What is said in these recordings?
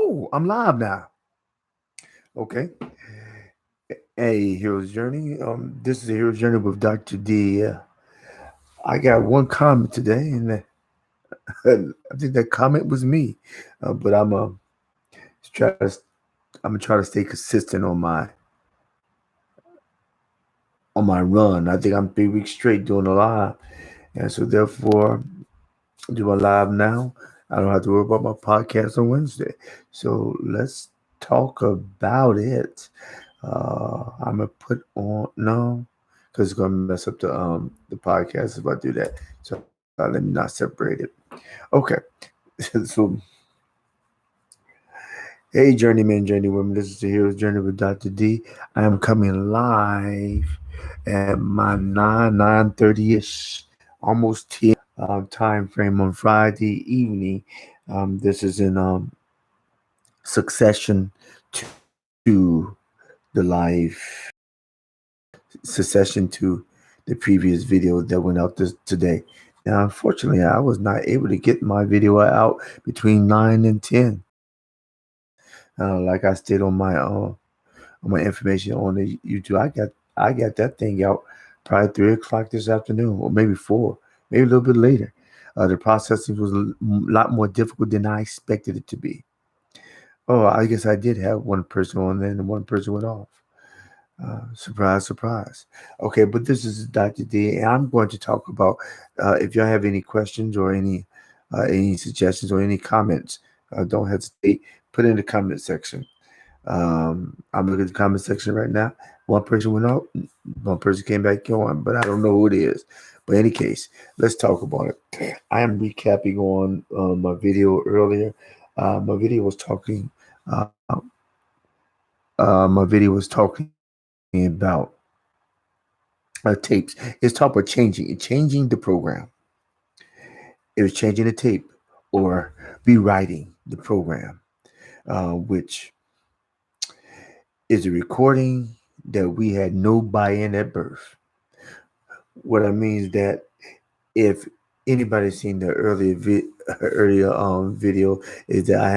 Oh, I'm live now. Okay. Hey, Hero's Journey. This is a Hero's Journey with Dr.D. I got one comment today, and I think that comment was me. But try to I'm gonna try to stay consistent on my run. I think I'm 3 weeks straight doing a live, and so therefore do a live now. I don't have to worry about my podcast on Wednesday. So let's talk about it. I'm gonna put on no, because it's gonna mess up the podcast if I do that. So let me not separate it. Okay. So hey, journeyman, journeywoman, this is the Hero's Journey with Dr. D. I am coming live at my 9:30 ish, almost 10 time frame on Friday evening. This is in succession to the live succession to the previous video that went out today. Now, unfortunately, I was not able to get my video out between 9 and 10. Like I stated on my information on the YouTube, I got that thing out probably 3 o'clock this afternoon, or maybe 4, maybe a little bit later. The processing was a lot more difficult than I expected it to be. Oh, I guess I did have one person on there and one person went off. Surprise, surprise. Okay, but this is Dr. D, and I'm going to talk about if y'all have any questions or any suggestions or any comments, don't hesitate. Put it in the comment section. I'm looking at the comment section right now. One person went out, one person came back on, but I don't know who it is. But in any case, let's talk about it. I am recapping on my video earlier. My video was talking. Uh, my video was talking about tapes. It's talking about changing the program. It was changing the tape or rewriting the program, which is a recording that we had no buy-in at birth. What I mean is that if anybody's seen the earlier video, is that I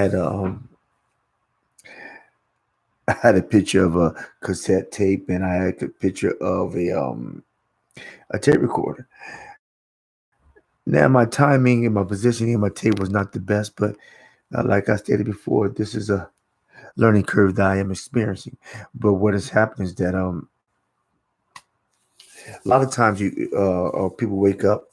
had a picture of a cassette tape and I had a picture of a tape recorder. Now my timing and my positioning and my tape was not the best, but like I stated before, this is a learning curve that I am experiencing. But what has happened is that a lot of times people wake up,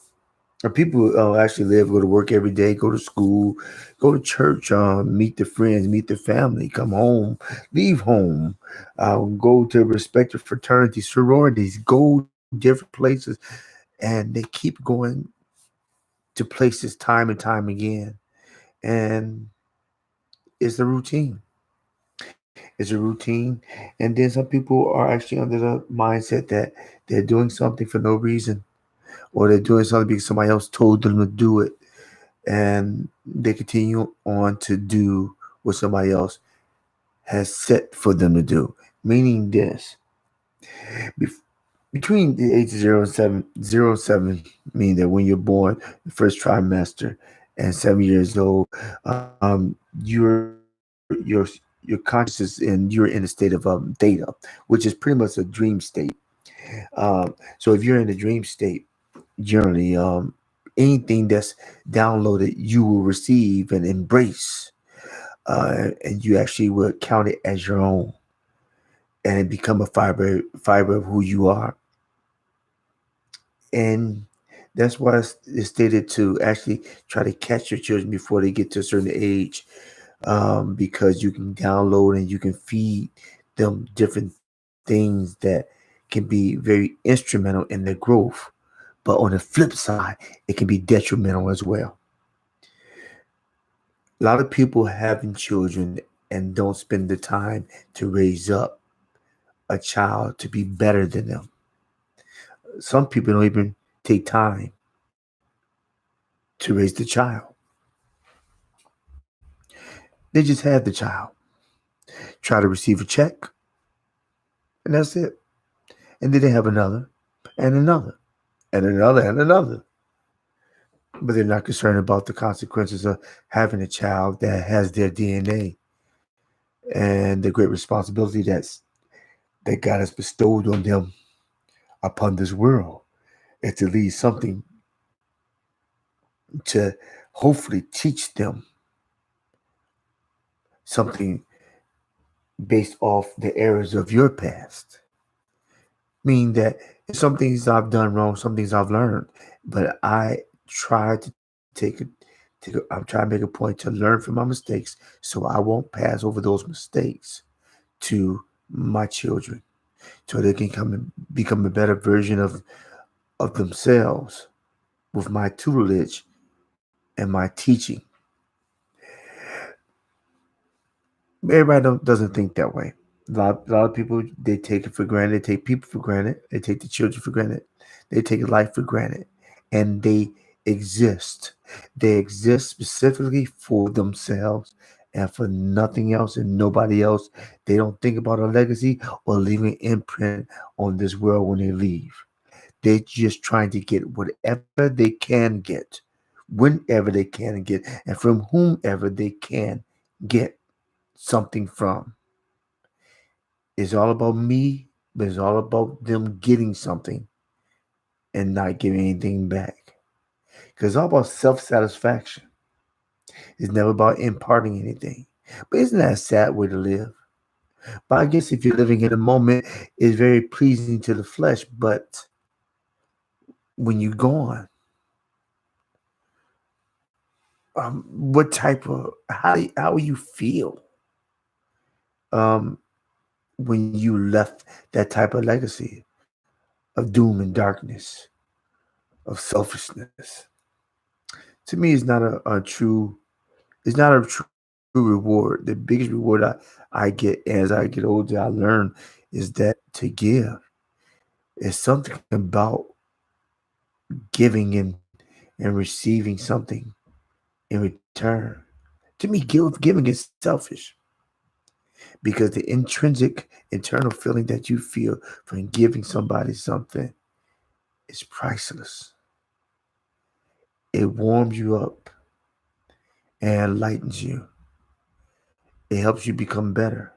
or people actually live, go to work every day, go to school, go to church, meet their friends, meet their family, come home, leave home, go to respective fraternities, sororities, go different places, and they keep going to places time and time again. And it's a routine. It's a routine. And then some people are actually under the mindset that they're doing something for no reason, or they're doing something because somebody else told them to do it. And they continue on to do what somebody else has set for them to do. Meaning this, bef- between the age of 0 and 7, meaning that when you're born, the first trimester, and 7 years old, your consciousness and you're in a state of theta, which is pretty much a dream state. So if you're in a dream state, generally, anything that's downloaded, you will receive and embrace, and you actually will count it as your own, and it become a fiber of who you are. And that's why it's stated to actually try to catch your children before they get to a certain age, because you can download and you can feed them different things that can be very instrumental in their growth. But on the flip side, it can be detrimental as well. A lot of people having children and don't spend the time to raise up a child to be better than them. Some people don't even take time to raise the child. They just have the child, try to receive a check, and that's it. And then they have another, and another, and another, and another. But they're not concerned about the consequences of having a child that has their DNA. and the great responsibility that God has bestowed on them upon this world is to leave something to hopefully teach them something based off the errors of your past. Meaning that some things I've done wrong, some things I've learned, but I try to I'm trying to make a point to learn from my mistakes so I won't pass over those mistakes to my children so they can come and become a better version of themselves with my tutelage and my teaching. Everybody doesn't think that way. A lot of people, they take it for granted. They take people for granted. They take the children for granted. They take life for granted. And they exist. They exist specifically for themselves and for nothing else and nobody else. They don't think about a legacy or leaving an imprint on this world when they leave. They're just trying to get whatever they can get, whenever they can get, and from whomever they can get something from. It's all about me, but it's all about them getting something and not giving anything back. Because it's all about self-satisfaction. It's never about imparting anything. But isn't that a sad way to live? But I guess if you're living in the moment, it's very pleasing to the flesh. But when you're gone, what type of how will you feel um, when you left that type of legacy of doom and darkness, of selfishness? To me, it's not a true reward. The biggest reward I get as I get older, I learn is that to give is something about giving and receiving something in return. To me, giving is selfish because the intrinsic internal feeling that you feel from giving somebody something is priceless. It warms you up and lightens you. It helps you become better.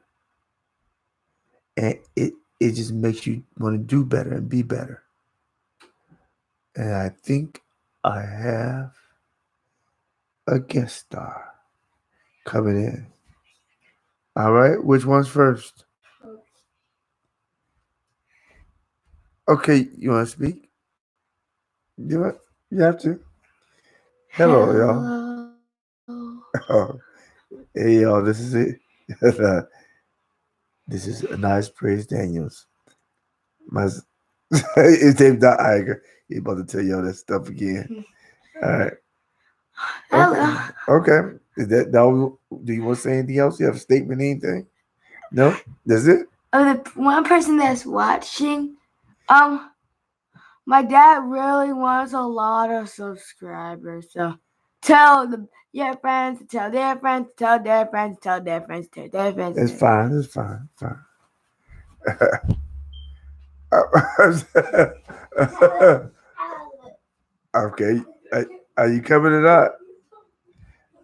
And it just makes you want to do better and be better. And I think I have a guest star coming in. All right, which one's first? Okay, you want to speak? You want? You have to. Hello, y'all. Oh, hey, y'all. This is it. This is a nice praise Daniels. My his name's Dr. Iger. He about to tell y'all that stuff again. All right. Hello. Okay. Is that now? Do you want to say anything else? You have a statement, anything? No. That's it. The one person that's watching, my dad really wants a lot of subscribers. So tell your friends to tell their friends to tell their friends to tell their friends to tell their friends. It's fine. It's fine. Fine. Okay. Are you coming or not?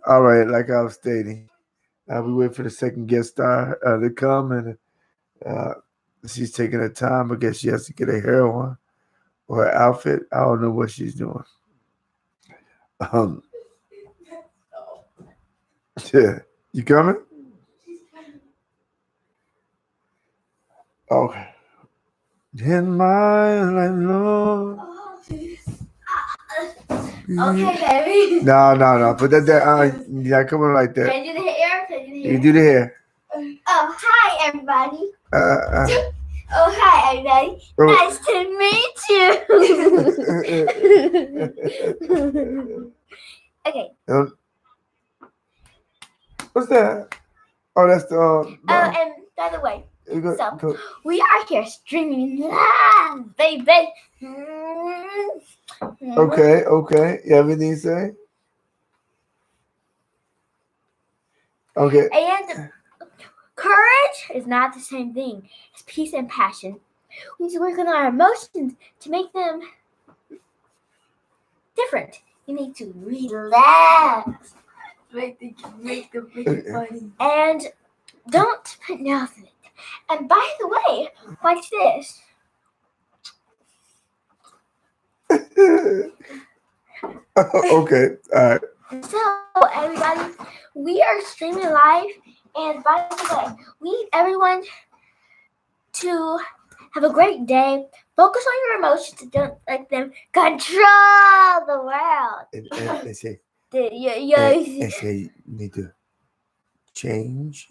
All right. Like I was stating, we wait for the second guest star to come, and uh, she's taking her time. I guess she has to get her hair on or her outfit. I don't know what she's doing. Um, yeah. You coming? Okay. In my life, Lord. Okay, baby. No. Put that there. Yeah, come on like that. Can you do the hair? You do the hair. Oh, hi, everybody. Oh, hi, everybody. Nice to meet you. Okay. What's that? Oh, that's the. And by the way, we are here streaming live, baby. Okay. You have anything to say? Okay. And courage is not the same thing as peace and passion. We need to work on our emotions to make them different. You need to relax. Make them funny. And Don't put nails in it. And by the way, watch this. Okay, all right. So, everybody, we are streaming live. And by the way, we need everyone to have a great day. Focus on your emotions and don't let them control the world. And say, You say you need to change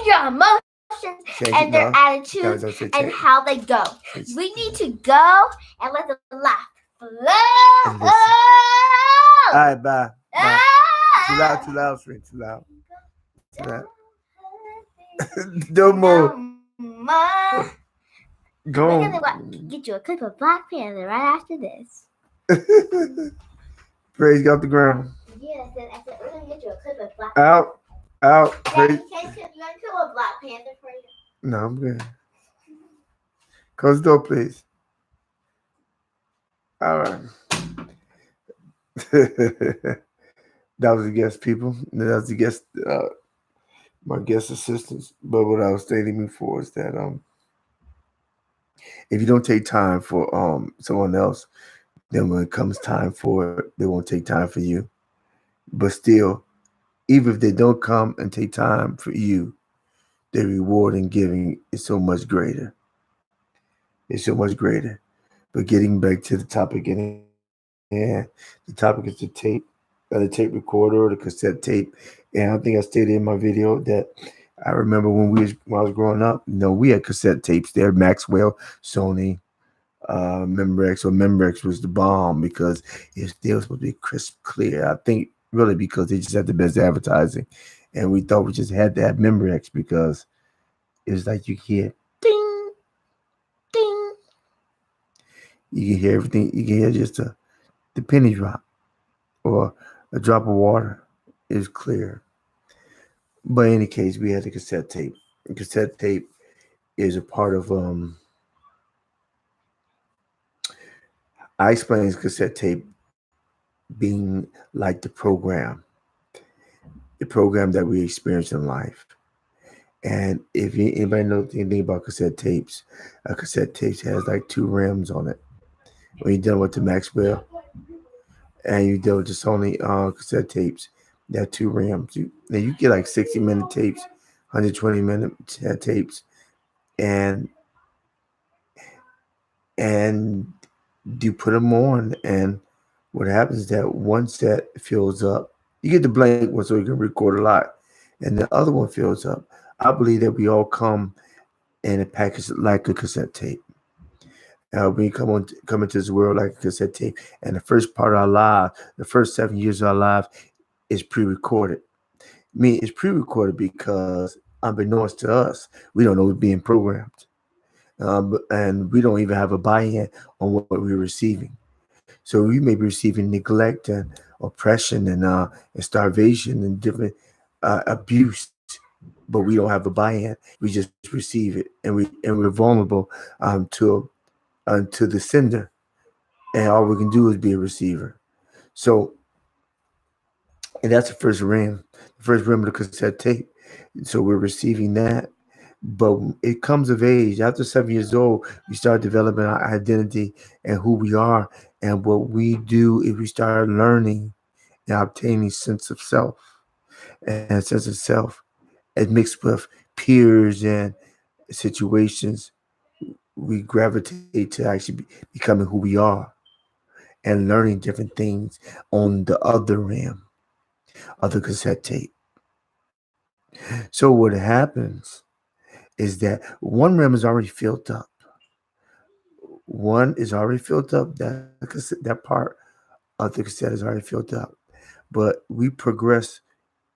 your emotions change and it their now. attitudes Don't say and change. how they go. Change. We need to go and let them laugh. And listen. All right, bye. Bye. Too loud, too loud, friend. Too loud. Too loud. No more. Go We're on. gonna get you a clip of Black Panther right after this. Praise got the ground. Yeah, I said we're gonna get you a clip of Black Out. Out. Praise. Daddy, you want to kill a Black Panther for you? No, I'm good. Close the door, please. All right. That was the guest, people. That was the guest, my guest assistants. But what I was stating before is that if you don't take time for someone else, then when it comes time for it, they won't take time for you. But still, even if they don't come and take time for you, the reward in giving is so much greater. It's so much greater. But getting back to the topic at hand, the topic is the tape recorder or the cassette tape. And I think I stated in my video that I remember when I was growing up, we had cassette tapes there, Maxwell, Sony, Memorex. Or Memorex was the bomb because it still supposed to be crisp, clear. I think really because they just had the best advertising, and we thought we just had to have Memorex because it was like you hear ding, ding. You can hear everything. You can hear just the penny drop or a drop of water is clear. But in any case, we had the cassette tape. The cassette tape is a part of I explain cassette tape being like the program that we experience in life. And if anybody knows anything about cassette tapes, a cassette tape has like two rims on it. When you're done with the Maxwell and you deal with the Sony cassette tapes, there are two rims. You get like 60-minute tapes, 120-minute tapes, and and you put them on, and what happens is that once that fills up, you get the blank one so you can record a lot, and the other one fills up. I believe that we all come in a package like a cassette tape. We come into this world like a cassette tape, and the first part of our life, the first 7 years of our life, is pre-recorded. I mean, it's pre-recorded because, unbeknownst to us, we don't know we're being programmed, and we don't even have a buy-in on what we're receiving. So we may be receiving neglect and oppression and starvation and different abuse, but we don't have a buy-in. We just receive it, and we're vulnerable to the sender, and all we can do is be a receiver. So, and that's the first rim of the cassette tape. So we're receiving that, but it comes of age. After 7 years old, we start developing our identity and who we are, and what we do is we start learning and obtaining sense of self, and a sense of self, and mixed with peers and situations, we gravitate to actually becoming who we are and learning different things on the other rim of the cassette tape. So what happens is that one rim is already filled up. One is already filled up. That part of the cassette is already filled up. But we progress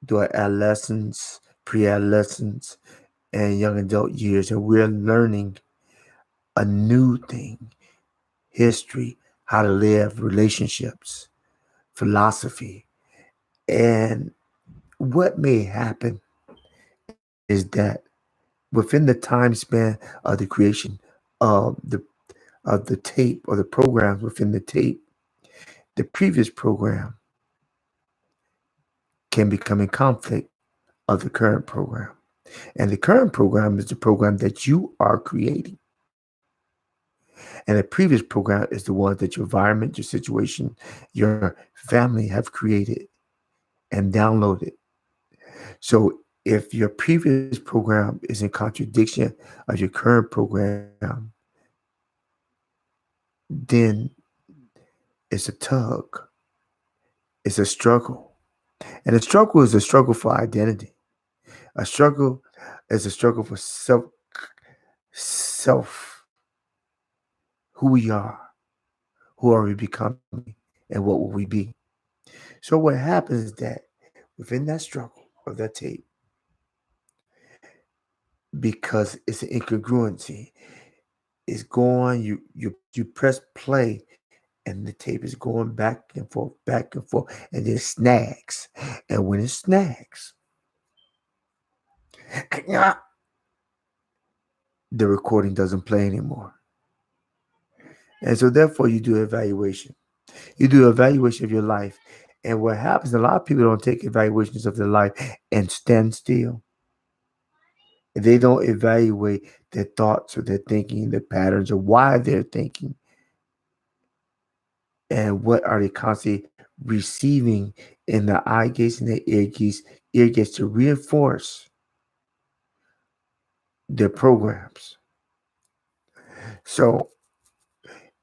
through our adolescence, pre-adolescence, and young adult years, and we're learning a new thing: history, how to live, relationships, philosophy. And what may happen is that within the time span of the creation of the tape or the programs within the tape, the previous program can become in conflict of the current program. And the current program is the program that you are creating. And the previous program is the one that your environment, your situation, your family have created and downloaded. So if your previous program is in contradiction of your current program, then it's a tug, it's a struggle. And a struggle is a struggle for identity. A struggle is a struggle for self, who we are, who are we becoming, and what will we be. So what happens is that within that struggle of that tape, because it's an incongruency, it's going, you press play and the tape is going back and forth, and then snags. And when it snags, the recording doesn't play anymore. And so therefore you do evaluation. You do evaluation of your life. And what happens, a lot of people don't take evaluations of their life and stand still. They don't evaluate their thoughts or their thinking, their patterns, or why they're thinking, and what are they constantly receiving in the eye gates and the ear gates to reinforce their programs. So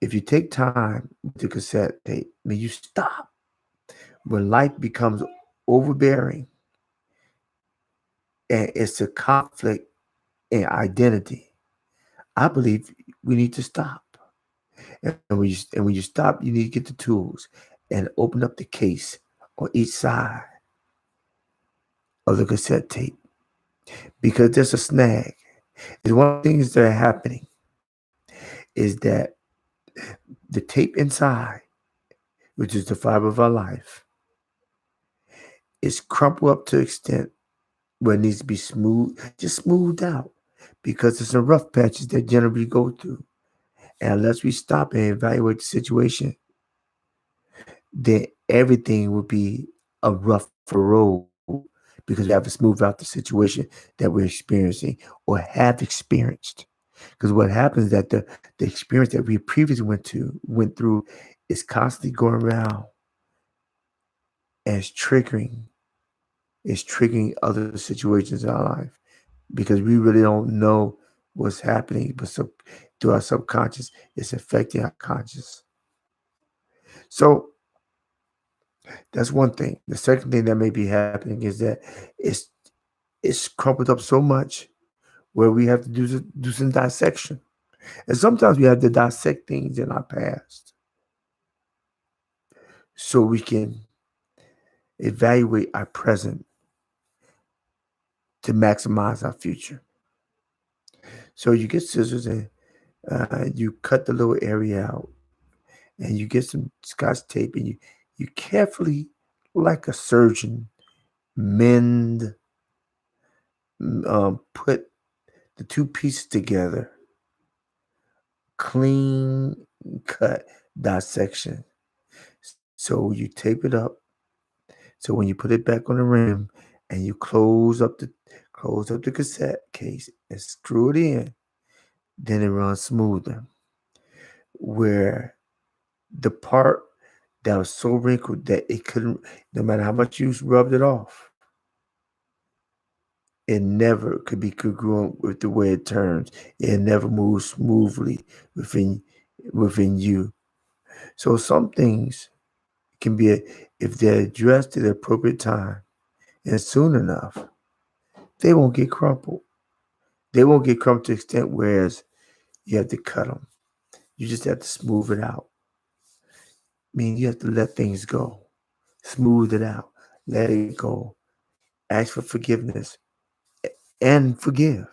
if you take time with the cassette tape, when you stop, when life becomes overbearing and it's a conflict in identity, I believe we need to stop. And when you stop, you need to get the tools and open up the case on each side of the cassette tape, because there's a snag. There's one of the things that are happening is that the tape inside, which is the fiber of our life, is crumpled up to an extent where it needs to be smooth, just smoothed out, because there's some rough patches that generally go through. And unless we stop and evaluate the situation, then everything will be a rougher road, because we haven't smoothed out the situation that we're experiencing or have experienced. Because what happens is that the experience that we previously went through is constantly going around and it's triggering other situations in our life, because we really don't know what's happening, but through our subconscious, it's affecting our conscious. So that's one thing. The second thing that may be happening is that it's it's crumpled up so much where we have to do some dissection. And sometimes we have to dissect things in our past so we can evaluate our present to maximize our future. So you get scissors and you cut the little area out, and you get some scotch tape, and you carefully, like a surgeon, mend, put the two pieces together, clean cut dissection. So you tape it up. So when you put it back on the rim and you close up the cassette case and screw it in, then it runs smoother. Where the part that was so wrinkled that it couldn't, no matter how much you rubbed it off, it never could be congruent with the way it turns. It never moves smoothly within you. So some things can be, if they're addressed at the appropriate time and soon enough, they won't get crumpled. They won't get crumpled to the extent whereas you have to cut them. You just have to smooth it out. I mean, you have to let things go, smooth it out, let it go, ask for forgiveness, and forgive.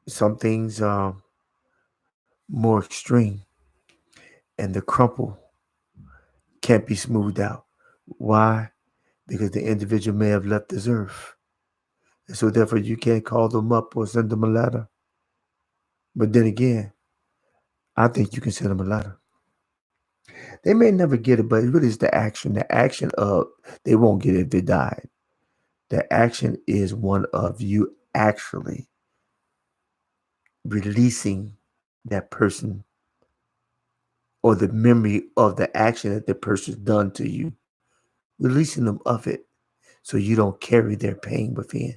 Some things are more extreme, and the crumple can't be smoothed out. Why? Because the individual may have left this earth. And so therefore you can't call them up or send them a letter. But then again, I think you can send them a letter. They may never get it, but it really is the action. The action of, they won't get it if they died. The action is one of you actually releasing that person or the memory of the action that the person's done to you, releasing them of it so you don't carry their pain within.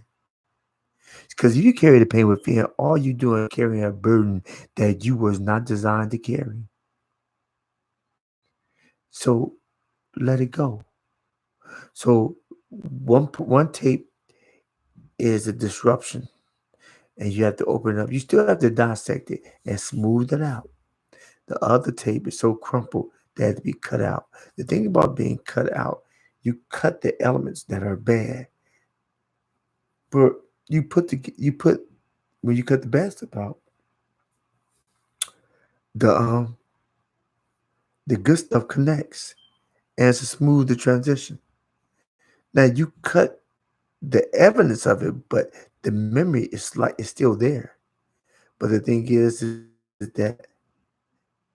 Because if you carry the pain within, all you're doing is carrying a burden that you was not designed to carry. So let it go. So one tape is a disruption, and you have to open it up. You still have to dissect it and smooth it out. The other tape is so crumpled that it had to be cut out. The thing about being cut out, you cut the elements that are bad, but you put when you cut the bad stuff out, the um the good stuff connects and it's a smoother transition. Now you cut the evidence of it, but the memory is still there. But the thing is that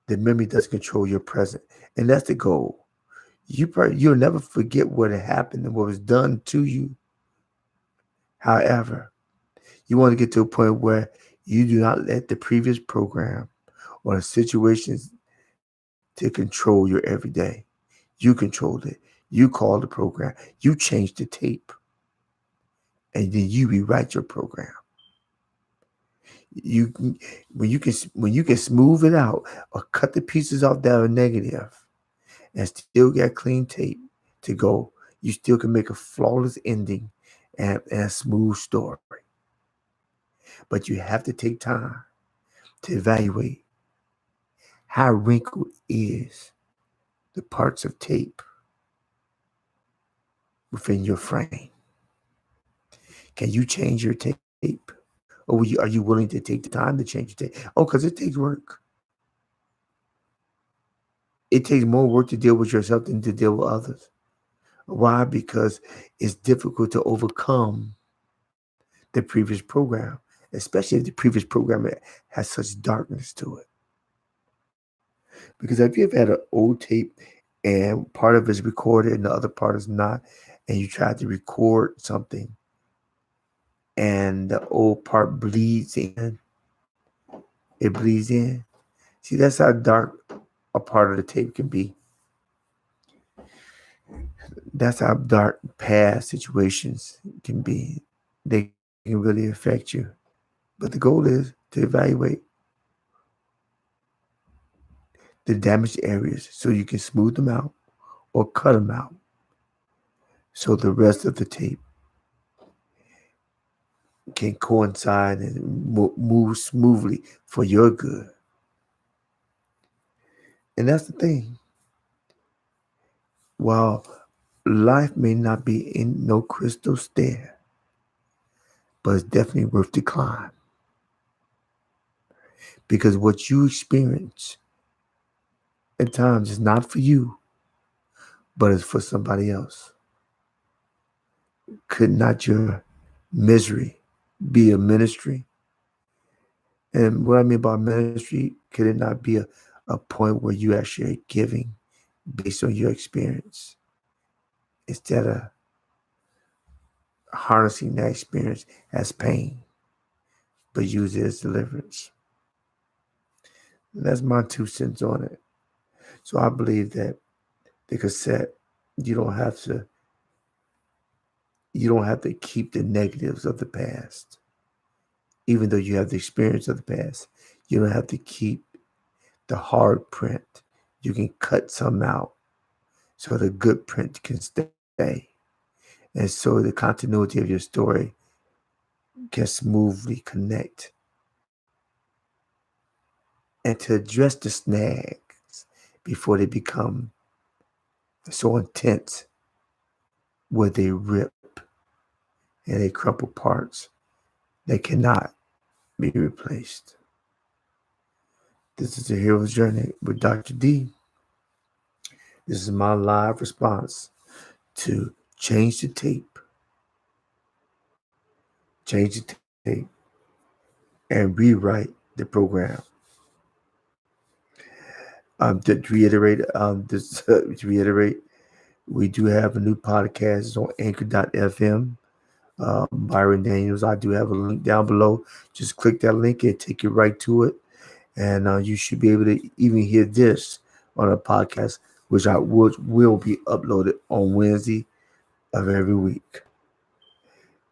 the memory doesn't control your present, and that's the goal. You'll never forget what had happened and what was done to you. However, you want to get to a point where you do not let the previous program or the situations to control your everyday. You controlled it. You called the program. You changed the tape, and then you rewrite your program. You when you can smooth it out or cut the pieces off that are negative and still get clean tape to go, you still can make a flawless ending and a smooth story. But you have to take time to evaluate how wrinkled is the parts of tape within your frame. Can you change your tape? Or are you willing to take the time to change your tape? Oh, because it takes work. It takes more work to deal with yourself than to deal with others. Why? Because it's difficult to overcome the previous program, especially if the previous program has such darkness to it. Because if you've had an old tape and part of it is recorded and the other part is not, and you try to record something and the old part bleeds in, it bleeds in. See, that's how dark a part of the tape can be. That's how dark past situations can be. They can really affect you. But the goal is to evaluate the damaged areas so you can smooth them out or cut them out so the rest of the tape can coincide and move smoothly for your good. And that's the thing. While life may not be in no crystal stair, but it's definitely worth the climb. Because what you experience at times is not for you, but it's for somebody else. Could not your misery be a ministry? And what I mean by ministry, could it not be a point where you actually are giving based on your experience instead of harnessing that experience as pain, but use it as deliverance? And that's my 2 cents on it. So I believe that the cassette, you don't have to you don't have to keep the negatives of the past. Even though you have the experience of the past, you don't have to keep the hard print. You can cut some out so the good print can stay. And so the continuity of your story can smoothly connect. And to address the snags before they become so intense where they rip and they crumple parts that cannot be replaced. This is the Hero's Journey with Dr. D. This is my live response to change the tape, and rewrite the program. To reiterate, we do have a new podcast. It's on anchor.fm. Byron Daniels. I do have a link down below. Just click that link and take you right to it. And you should be able to even hear this on a podcast, which I will be uploaded on Wednesday of every week.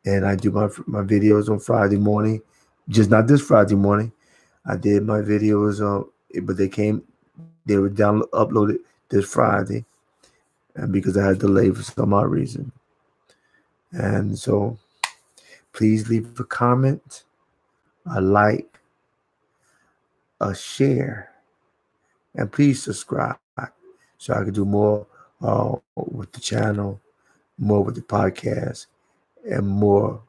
And I do my videos on Friday morning, just not this Friday morning. I did my videos but they were uploaded this Friday, and because I had delay for some odd reason. And so, please leave a comment, a like, a share, and please subscribe so I can do more with the channel, more with the podcast, and more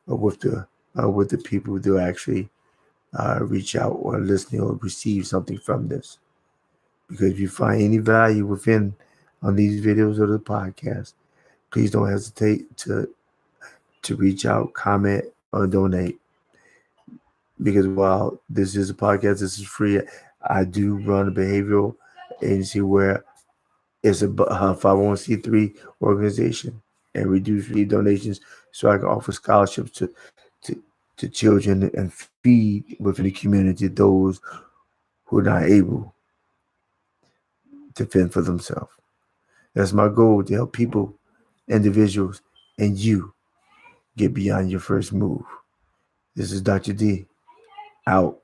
with the people who actually reach out or listen or receive something from this. Because if you find any value within on these videos or the podcast, please don't hesitate to reach out, comment, or donate. Because while this is a podcast, this is free. I do run a behavioral agency where it's a 501c3 organization, and we do receive donations so I can offer scholarships to, to children and feed within the community those who are not able to fend for themselves. That's my goal, to help people, individuals, and you get beyond your first move. This is Dr. D, out.